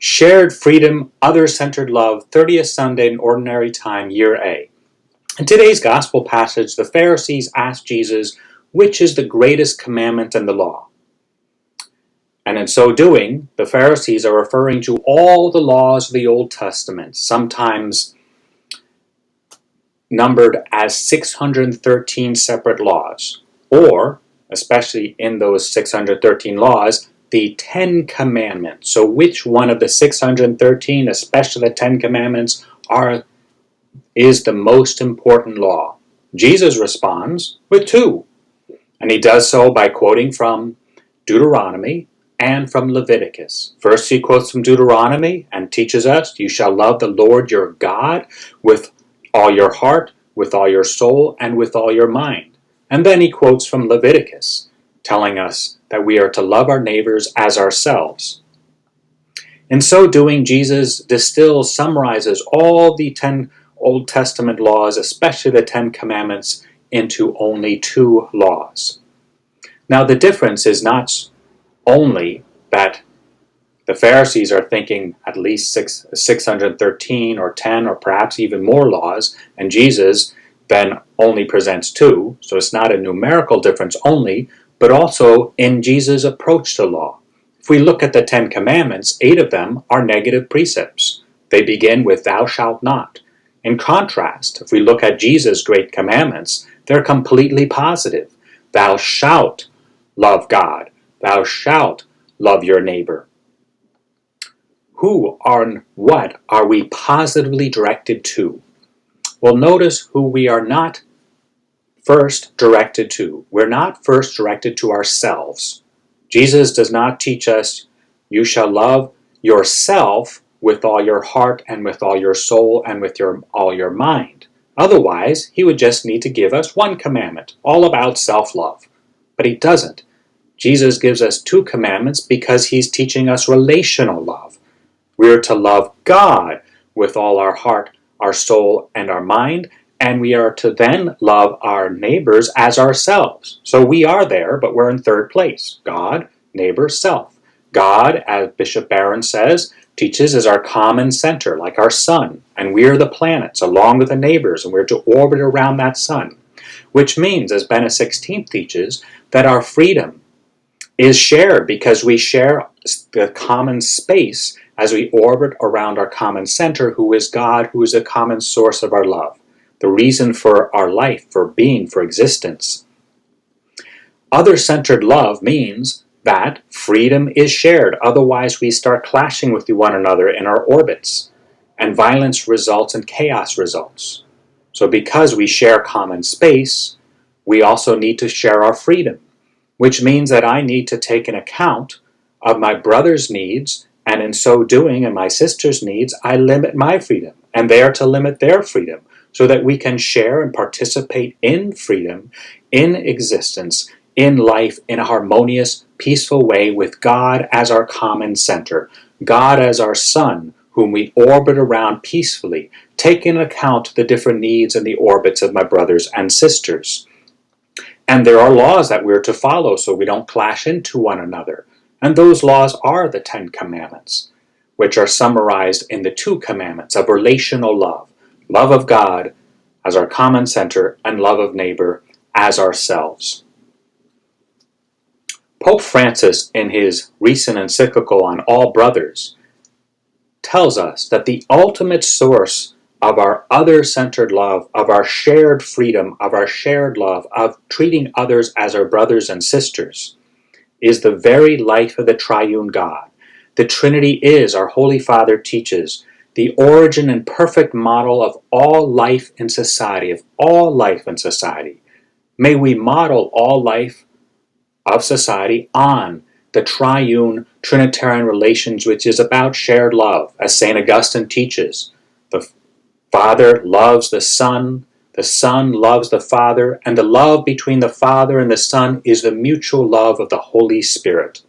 Shared Freedom, Other-Centered Love, 30th Sunday in Ordinary Time, Year A. In today's Gospel passage, the Pharisees asked Jesus, which is the greatest commandment in the law? And in so doing, the Pharisees are referring to all the laws of the Old Testament, sometimes numbered as 613 separate laws, or, especially in those 613 laws, the 10 Commandments. So which one of the 613, especially the 10 Commandments, is the most important law? Jesus responds with two, and he does so by quoting from Deuteronomy and from Leviticus. First, he quotes from Deuteronomy and teaches us, you shall love the Lord your God with all your heart, with all your soul, and with all your mind. And then he quotes from Leviticus, telling us that we are to love our neighbors as ourselves. In so doing, Jesus summarizes all the 10 Old Testament laws, especially the 10 Commandments, into only 2 laws. Now, the difference is not only that the Pharisees are thinking at least 613 or 10 or perhaps even more laws, and Jesus then only presents 2, so it's not a numerical difference only, but also in Jesus' approach to law. If we look at the 10 Commandments, 8 of them are negative precepts. They begin with thou shalt not. In contrast, if we look at Jesus' great commandments, they're completely positive. Thou shalt love God. Thou shalt love your neighbor. Who and what are we positively directed to? Well, notice who we are not first directed to. We're not first directed to ourselves. Jesus does not teach us, you shall love yourself with all your heart and with all your soul and with all your mind. Otherwise, he would just need to give us one commandment, all about self-love. But he doesn't. Jesus gives us 2 commandments because he's teaching us relational love. We are to love God with all our heart, our soul, and our mind, and we are to then love our neighbors as ourselves. So we are there, but we're in third place. God, neighbor, self. God, as Bishop Barron says, teaches is our common center, like our sun, and we are the planets along with the neighbors, and we're to orbit around that sun, which means, as Benedict XVI teaches, that our freedom is shared because we share the common space as we orbit around our common center, who is God, who is the common source of our love, the reason for our life, for being, for existence. Other-centered love means that freedom is shared. Otherwise, we start clashing with one another in our orbits, and violence results and chaos results. So because we share common space, we also need to share our freedom, which means that I need to take an account of my brother's needs, and in so doing, and my sister's needs, I limit my freedom, and they are to limit their freedom, so that we can share and participate in freedom, in existence, in life, in a harmonious, peaceful way with God as our common center, God as our sun, whom we orbit around peacefully, taking into account the different needs and the orbits of my brothers and sisters. And there are laws that we're to follow so we don't clash into one another. And those laws are the 10 Commandments, which are summarized in the 2 commandments of relational love, love of God as our common center and love of neighbor as ourselves. Pope Francis, in his recent encyclical on All Brothers, tells us that the ultimate source of our other-centered love, of our shared freedom, of our shared love, of treating others as our brothers and sisters, is the very life of the triune God. The Trinity is, our Holy Father teaches, the origin and perfect model of all life in society, May we model all life of society on the triune Trinitarian relations, which is about shared love, as St. Augustine teaches. The Father loves the Son loves the Father, and the love between the Father and the Son is the mutual love of the Holy Spirit.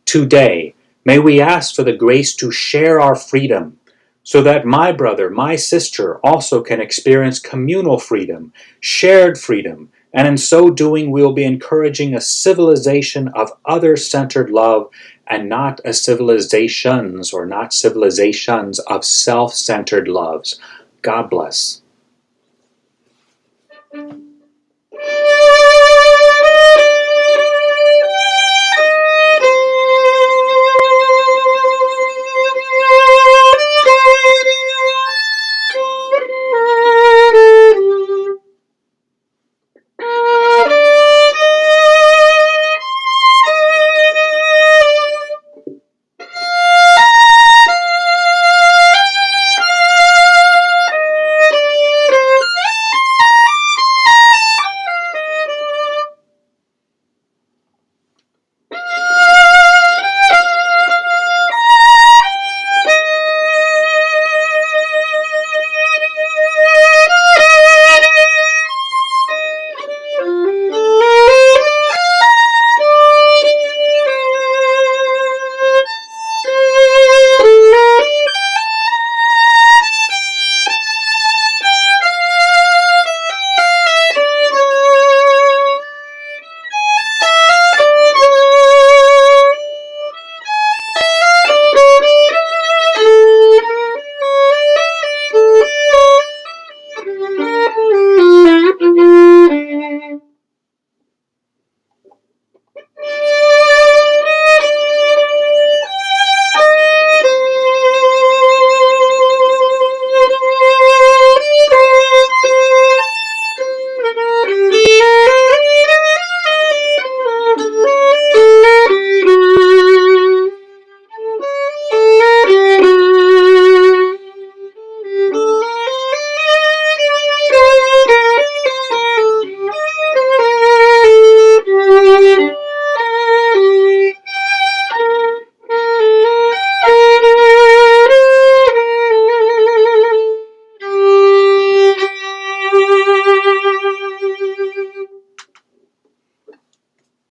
Today, may we ask for the grace to share our freedom, so that my brother, my sister also can experience communal freedom, shared freedom, and in so doing we will be encouraging a civilization of other-centered love and not a civilizations or not civilizations of self-centered loves. God bless.